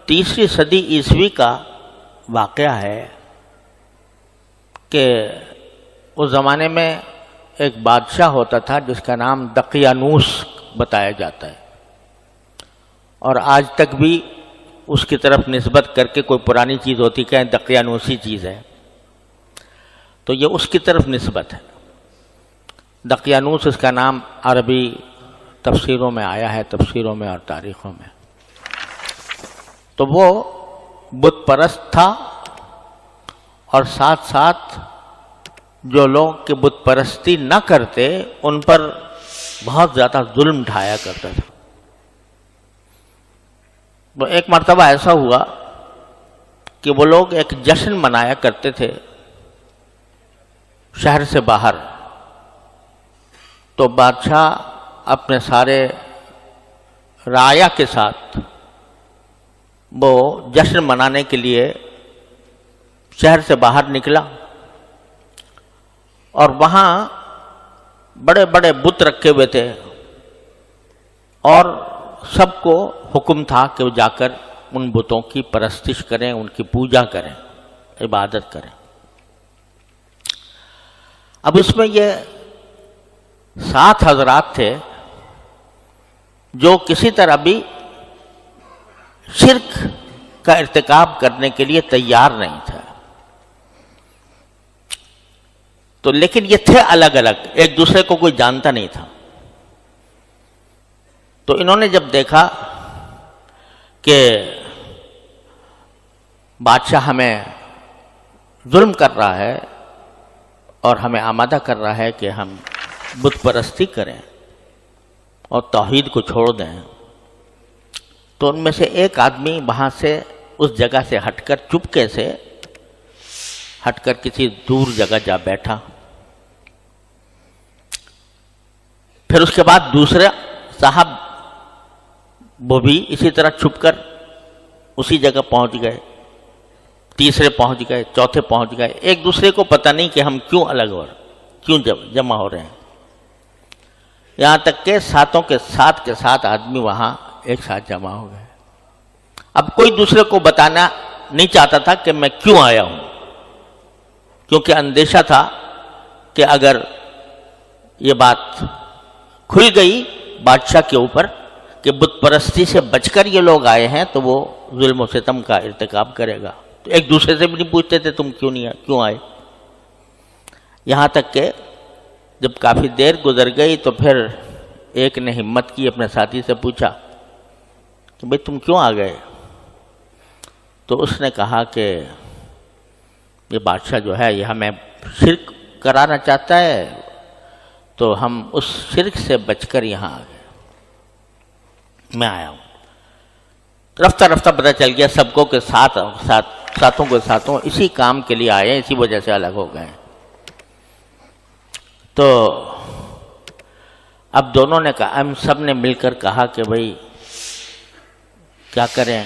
تیسری صدی عیسوی کا واقعہ ہے کہ اس زمانے میں ایک بادشاہ ہوتا تھا جس کا نام دقیانوس بتایا جاتا ہے، اور آج تک بھی اس کی طرف نسبت کر کے کوئی پرانی چیز ہوتی کہ دقیانوسی چیز ہے تو یہ اس کی طرف نسبت ہے۔ دقیانوس اس کا نام عربی تفسیروں میں آیا ہے، تفسیروں میں اور تاریخوں میں۔ تو وہ بت پرست تھا، اور ساتھ ساتھ جو لوگ کہ بت پرستی نہ کرتے ان پر بہت زیادہ ظلم ڈھایا کرتا تھا۔ وہ ایک مرتبہ ایسا ہوا کہ وہ لوگ ایک جشن منایا کرتے تھے شہر سے باہر، تو بادشاہ اپنے سارے رعایا کے ساتھ وہ جشن منانے کے لیے شہر سے باہر نکلا، اور وہاں بڑے بڑے بت رکھے ہوئے تھے، اور سب کو حکم تھا کہ وہ جا کر ان بتوں کی پرستش کریں، ان کی پوجا کریں، عبادت کریں۔ اب اس میں یہ 7 حضرات تھے جو کسی طرح بھی شرک کا ارتکاب کرنے کے لیے تیار نہیں تھا، تو لیکن یہ تھے الگ الگ، ایک دوسرے کو کوئی جانتا نہیں تھا۔ تو انہوں نے جب دیکھا کہ بادشاہ ہمیں ظلم کر رہا ہے اور ہمیں آمادہ کر رہا ہے کہ ہم بت پرستی کریں اور توحید کو چھوڑ دیں، تو ان میں سے ایک آدمی وہاں سے اس جگہ سے ہٹ کر چپکے سے ہٹ کر کسی دور جگہ جا بیٹھا۔ پھر اس کے بعد دوسرے صاحب وہ بھی اسی طرح چھپ کر اسی جگہ پہنچ گئے، تیسرے پہنچ گئے، چوتھے پہنچ گئے۔ ایک دوسرے کو پتہ نہیں کہ ہم کیوں الگ ہو رہے ہیں، کیوں جمع ہو رہے ہیں، یہاں تک کہ 7 کے 7 آدمی وہاں ایک ساتھ جمع ہو گئے۔ اب کوئی دوسرے کو بتانا نہیں چاہتا تھا کہ میں کیوں آیا ہوں، کیونکہ اندیشہ تھا کہ اگر یہ بات کھل گئی بادشاہ کے اوپر کہ بت پرستی سے بچ کر یہ لوگ آئے ہیں تو وہ ظلم و ستم کا ارتکاب کرے گا، تو ایک دوسرے سے بھی نہیں پوچھتے تھے تم کیوں آئے۔ یہاں تک کہ جب کافی دیر گزر گئی تو پھر ایک نے ہمت کی، اپنے ساتھی سے پوچھا کہ بھئی تم کیوں آ گئے؟ تو اس نے کہا کہ یہ بادشاہ جو ہے یہ ہمیں شرک کرانا چاہتا ہے، تو ہم اس شرک سے بچ کر یہاں آ گئے، میں آیا ہوں۔ رفتہ رفتہ پتہ چل گیا سب کو کہ ساتوں کے ساتوں اسی کام کے لیے آئے ہیں، اسی وجہ سے الگ ہو گئے۔ تو اب دونوں نے کہا، ہم سب نے مل کر کہا کہ بھئی کیا کریں،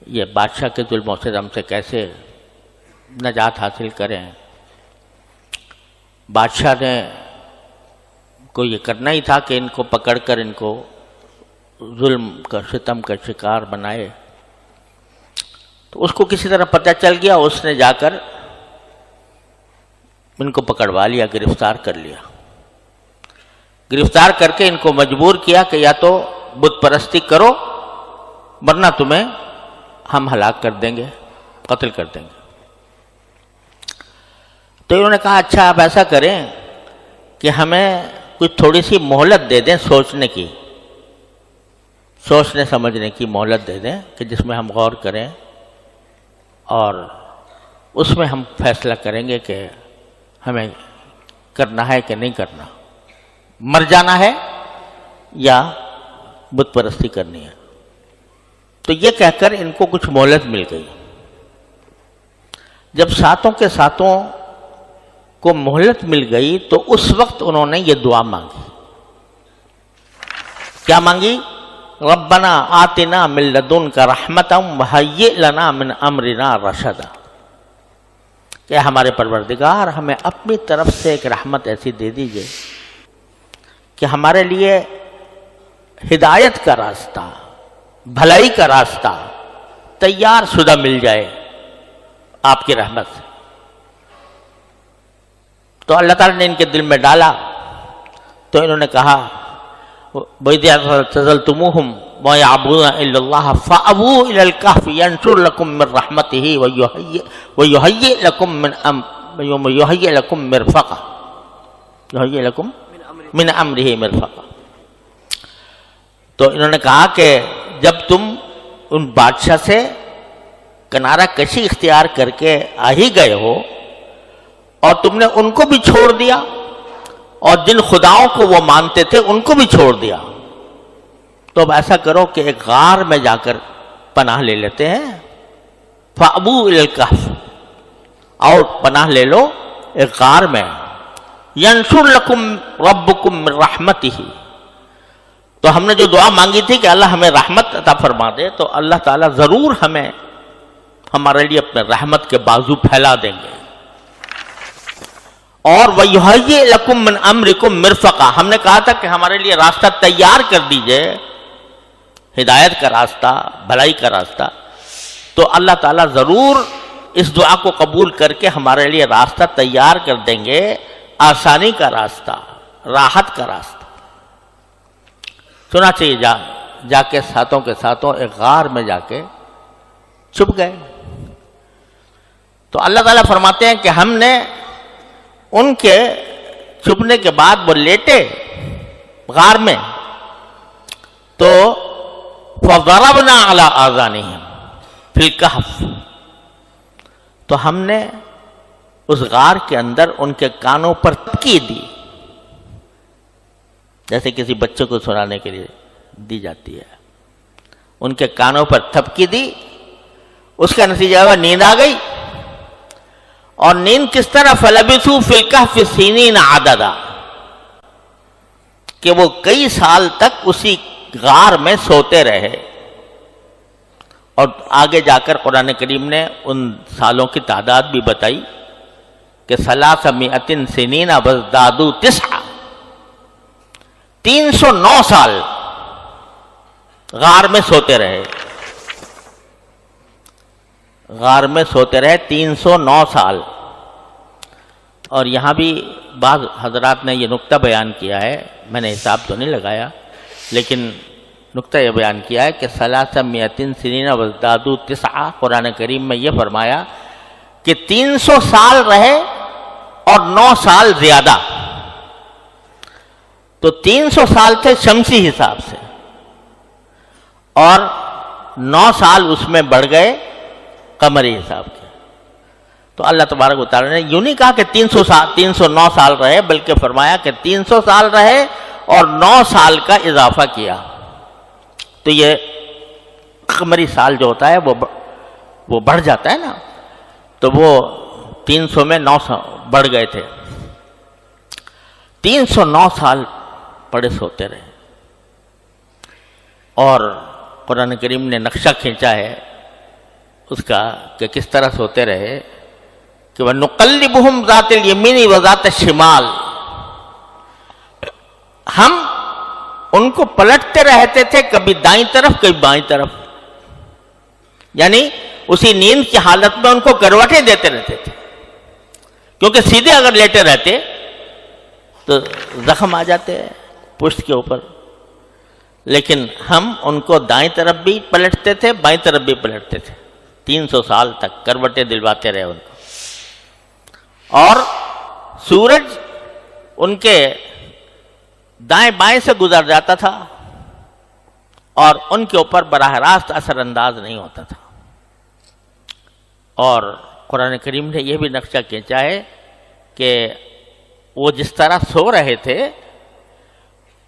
یہ بادشاہ کے ظلم و ستم سے کیسے نجات حاصل کریں۔ بادشاہ نے کو یہ کرنا ہی تھا کہ ان کو پکڑ کر ان کو ظلم کا ستم کا شکار بنائے۔ تو اس کو کسی طرح پتہ چل گیا، اس نے جا کر ان کو پکڑوا لیا، گرفتار کر لیا۔ گرفتار کر کے ان کو مجبور کیا کہ یا تو بت پرستی کرو ورنہ تمہیں ہم ہلاک کر دیں گے، قتل کر دیں گے۔ تو انہوں نے کہا اچھا آپ ایسا کریں کہ ہمیں کچھ تھوڑی سی مہلت دے دیں، سوچنے سمجھنے کی مہلت دے دیں کہ جس میں ہم غور کریں اور اس میں ہم فیصلہ کریں گے کہ ہمیں کرنا ہے کہ نہیں کرنا، مر جانا ہے یا بت پرستی کرنی ہے۔ تو یہ کہہ کر ان کو کچھ مہلت مل گئی۔ جب 7 کے 7 کو مہلت مل گئی تو اس وقت انہوں نے یہ دعا مانگی۔ کیا مانگی؟ ربنا آتنا من لدنک رحمتا وہیئ لنا من امرنا رشدا، کہ ہمارے پروردگار ہمیں اپنی طرف سے ایک رحمت ایسی دے دیجئے کہ ہمارے لیے ہدایت کا راستہ، بھلائی کا راستہ تیار شدہ مل جائے آپ کی رحمت سے. تو اللہ تعالیٰ نے ان کے دل میں ڈالا تو انہوں نے کہا وَإِذْ اعْتَزَلْتُمُوهُمْ وَمَا يَعْبُدُونَ إِلَّا اللَّهَ فَأْوُوا إِلَى الْكَهْفِ يَنشُرْ لَكُم مِّن رَّحْمَتِهِ وَيُهَيِّئْ لَكُم مِّرْفَقًا يُهَيِّئْ لَكُم مِّنْ أَمْرِهِ مِرْفَقًا. تو انہوں نے کہا کہ جب تم ان بادشاہ سے کنارہ کشی اختیار کر کے آ ہی گئے ہو اور تم نے ان کو بھی چھوڑ دیا اور جن خداؤں کو وہ مانتے تھے ان کو بھی چھوڑ دیا، تو اب ایسا کرو کہ ایک غار میں جا کر پناہ لے لیتے ہیں. فَأْوُوا إِلَى الْكَهْفِ، اور پناہ لے لو ایک غار میں. يَنشُرْ لَكُمْ رَبُّكُمْ مِنْ رَحْمَتِهِ، تو ہم نے جو دعا مانگی تھی کہ اللہ ہمیں رحمت عطا فرما دے، تو اللہ تعالیٰ ضرور ہمیں ہمارے لیے اپنے رحمت کے بازو پھیلا دیں گے. اور وَيُهَيِّئْ لَكُم مِّنْ أَمْرِكُم مِّرْفَقًا، ہم نے کہا تھا کہ ہمارے لیے راستہ تیار کر دیجئے، ہدایت کا راستہ، بھلائی کا راستہ. تو اللہ تعالیٰ ضرور اس دعا کو قبول کر کے ہمارے لیے راستہ تیار کر دیں گے، آسانی کا راستہ، راحت کا راستہ. چنانچہ جا کے ساتھوں کے ساتھوں ایک غار میں جا کے چھپ گئے. تو اللہ تعالیٰ فرماتے ہیں کہ ہم نے ان کے چھپنے کے بعد وہ لیٹے غار میں، تو فَضَرَبْنَا عَلَىٰ آذَانِهِمْ فِي الْكَهْفِ، تو ہم نے اس غار کے اندر ان کے کانوں پر تپکی دی، جیسے کسی بچے کو سنانے کے لیے دی جاتی ہے. ان کے کانوں پر تھپکی دی، اس کا نتیجہ ہوا نیند آ گئی. اور نیند کس طرح؟ فَلَبِثُوا فِي الْكَهْفِ سِنِينَ عَدَدًا، کہ وہ کئی سال تک اسی غار میں سوتے رہے. اور آگے جا کر قرآن کریم نے ان سالوں کی تعداد بھی بتائی کہ 300 سنین وازدادوا 9، 309 سال غار میں سوتے رہے، غار میں سوتے رہے 309 سال. اور یہاں بھی بعض حضرات نے یہ نقطہ بیان کیا ہے، میں نے حساب تو نہیں لگایا، لیکن نقطہ یہ بیان کیا ہے کہ 300 سنین وازدادوا 9، قرآن کریم میں یہ فرمایا کہ 300 سال رہے اور 9 سال زیادہ. تو 300 سال تھے شمسی حساب سے، اور 9 سال اس میں بڑھ گئے قمری حساب کے. تو اللہ تبارک و تعالیٰ نے یوں نہیں کہا کہ 309 سال رہے، بلکہ فرمایا کہ 300 سال رہے اور 9 سال کا اضافہ کیا. تو یہ قمری سال جو ہوتا ہے وہ بڑھ جاتا ہے نا، تو وہ 300 میں 9 بڑھ گئے تھے. 309 سال پڑے سوتے رہے. اور قرآن کریم نے نقشہ کھینچا ہے اس کا کہ کس طرح سوتے رہے کہ وَنُقَلِّبُهُمْ ذَاتِ الْيَمِينِ وَذَاتِ الشِّمَالِ، ہم ان کو پلٹتے رہتے تھے، کبھی دائیں طرف کبھی بائیں طرف، یعنی اسی نیند کی حالت میں ان کو کروٹیں دیتے رہتے تھے، کیونکہ سیدھے اگر لیٹے رہتے تو زخم آ جاتے ہیں پشت کے اوپر. لیکن ہم ان کو دائیں طرف بھی پلٹتے تھے، بائیں طرف بھی پلٹتے تھے. 300 سال تک کروٹیں دلواتے رہے ان کو. اور سورج ان کے دائیں بائیں سے گزر جاتا تھا اور ان کے اوپر براہ راست اثر انداز نہیں ہوتا تھا. اور قرآن کریم نے یہ بھی نقشہ کھینچا ہے کہ وہ جس طرح سو رہے تھے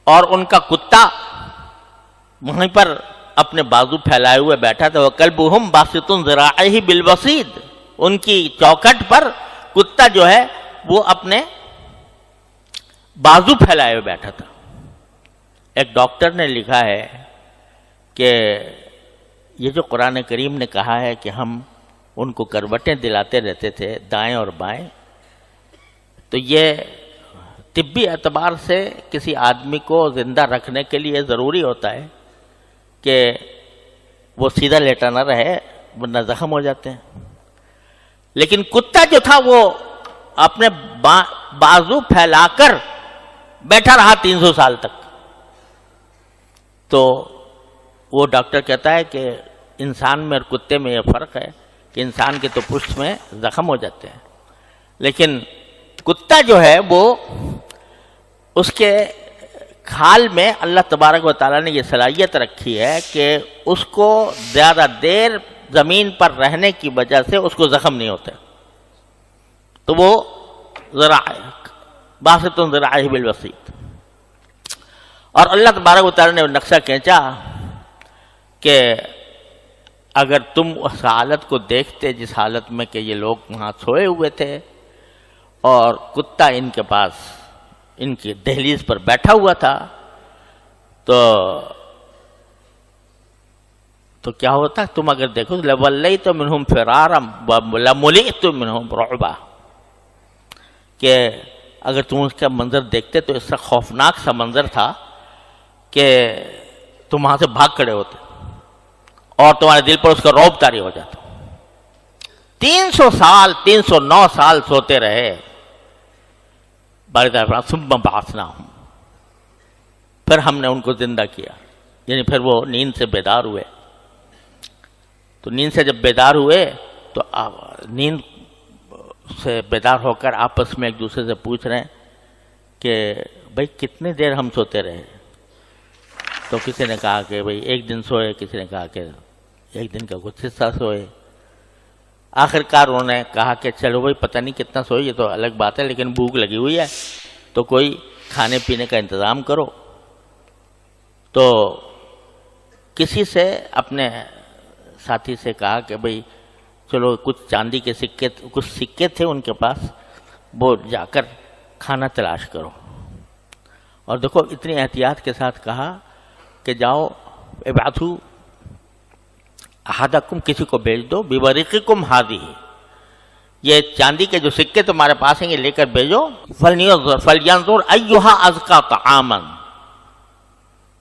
اور ان کا کتا وہیں پر اپنے بازو پھیلائے ہوئے بیٹھا تھا، وَكَلْبُهُمْ بَاسِطٌ ذِرَاعَيْهِ بِالْوَصِيدِ، ان کی چوکھٹ پر کتا جو ہے وہ اپنے بازو پھیلائے ہوئے بیٹھا تھا. ایک ڈاکٹر نے لکھا ہے کہ یہ جو قرآن کریم نے کہا ہے کہ ہم ان کو کروٹیں دلاتے رہتے تھے دائیں اور بائیں، تو یہ طبی اعتبار سے کسی آدمی کو زندہ رکھنے کے لیے ضروری ہوتا ہے کہ وہ سیدھا لیٹا نہ رہے ورنہ زخم ہو جاتے ہیں. لیکن کتا جو تھا وہ اپنے بازو پھیلا کر بیٹھا رہا 300 سال تک. تو وہ ڈاکٹر کہتا ہے کہ انسان میں اور کتے میں یہ فرق ہے کہ انسان کے تو پشت میں زخم ہو جاتے ہیں، لیکن کتا جو ہے وہ اس کے کھال میں اللہ تبارک و تعالیٰ نے یہ صلاحیت رکھی ہے کہ اس کو زیادہ دیر زمین پر رہنے کی وجہ سے اس کو زخم نہیں ہوتے. تو وہ باسط ذراعہ بالوسیط. اور اللہ تبارک و تعالیٰ نے نقشہ کھینچا کہ اگر تم اس حالت کو دیکھتے جس حالت میں کہ یہ لوگ وہاں سوئے ہوئے تھے اور کتا ان کے پاس ان کی دہلیز پر بیٹھا ہوا تھا، تو کیا ہوتا؟ تم اگر دیکھو لَوَلَّيْتَ مِنْهُمْ فِرَارًا وَلَمُلِئْتُ مِنْهُمْ رُعْبًا، کہ اگر تم اس کا منظر دیکھتے تو اس کا خوفناک سا منظر تھا کہ تم وہاں سے بھاگ کھڑے ہوتے اور تمہارے دل پر اس کا رعب طاری ہو جاتا. 300 سال 309 سال سوتے رہے. ثم بعثناہم، پھر ہم نے ان کو زندہ کیا، یعنی پھر وہ نیند سے بیدار ہوئے. تو نیند سے جب بیدار ہوئے تو نیند سے بیدار ہو کر آپس میں ایک دوسرے سے پوچھ رہے ہیں کہ بھائی کتنی دیر ہم سوتے رہے؟ تو کسی نے کہا کہ بھائی 1 دن سوئے، کسی نے کہا کہ 1 دن کا کچھ حصہ سوئے. آخر کار انہوں نے کہا کہ چلو بھائی پتہ نہیں کتنا سوئے، یہ تو الگ بات ہے، لیکن بھوک لگی ہوئی ہے تو کوئی کھانے پینے کا انتظام کرو. تو کسی سے اپنے ساتھی سے کہا کہ بھئی چلو کچھ چاندی کے سکے، کچھ سکے تھے ان کے پاس، وہ جا کر کھانا تلاش کرو. اور دیکھو اتنی احتیاط کے ساتھ کہا کہ جاؤ ابعثوا احدکم، کسی کو بھیج دو، بورقکم ہذہ، یہ چاندی کے جو سکے تمہارے پاس ہیں یہ لے کر بھیجو. فلینظر ایھا ازکی طعاما،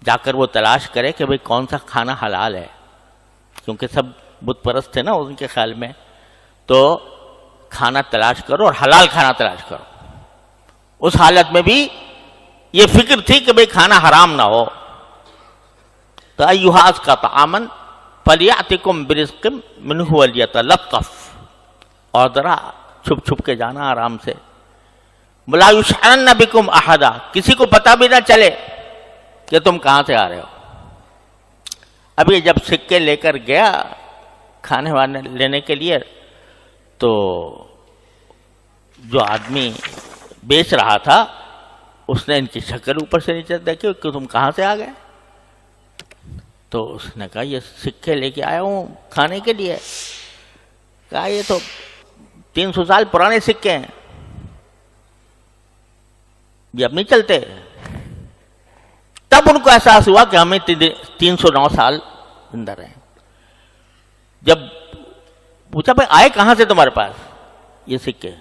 جا کر وہ تلاش کرے کہ بھئی کون سا کھانا حلال ہے، کیونکہ سب بت پرست تھے نا ان کے خیال میں. تو کھانا تلاش کرو اور حلال کھانا تلاش کرو. اس حالت میں بھی یہ فکر تھی کہ بھئی کھانا حرام نہ ہو. تو ایھا ازکی طعاما فلیأتکم برزق منہ ولیتلطف، اور ذرا چھپ چھپ کے جانا آرام سے. ولا یشعرن بکم احدا، کسی کو پتہ بھی نہ چلے کہ تم کہاں سے آ رہے ہو. اب یہ جب سکے لے کر گیا کھانے وانے لینے کے لیے، تو جو آدمی بیچ رہا تھا اس نے ان کی شکل اوپر سے نیچے دیکھی کہ تم کہاں سے آ گئے. تو اس نے کہا یہ سکے لے کے آیا ہوں کھانے کے لیے. کہا یہ تو 300 سال پرانے سکے ہیں، یہ اب نہیں چلتے. تب ان کو احساس ہوا کہ ہمیں 309 سال زندہ رہے. جب پوچھا بھائی آئے کہاں سے تمہارے پاس یہ سکے،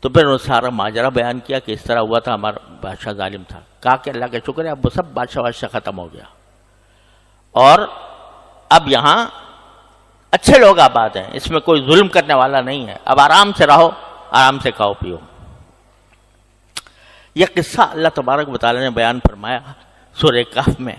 تو پھر انہوں نے سارا ماجرا بیان کیا کہ اس طرح ہوا تھا، ہمارا بادشاہ ظالم تھا. کہا کہ اللہ کا شکر ہے اب وہ سب بادشاہ ختم ہو گیا، اور اب یہاں اچھے لوگ آباد ہیں، اس میں کوئی ظلم کرنے والا نہیں ہے، اب آرام سے رہو، آرام سے کھاؤ پیو. یہ قصہ اللہ تبارک و تعالی نے بیان فرمایا سورہ کہف میں.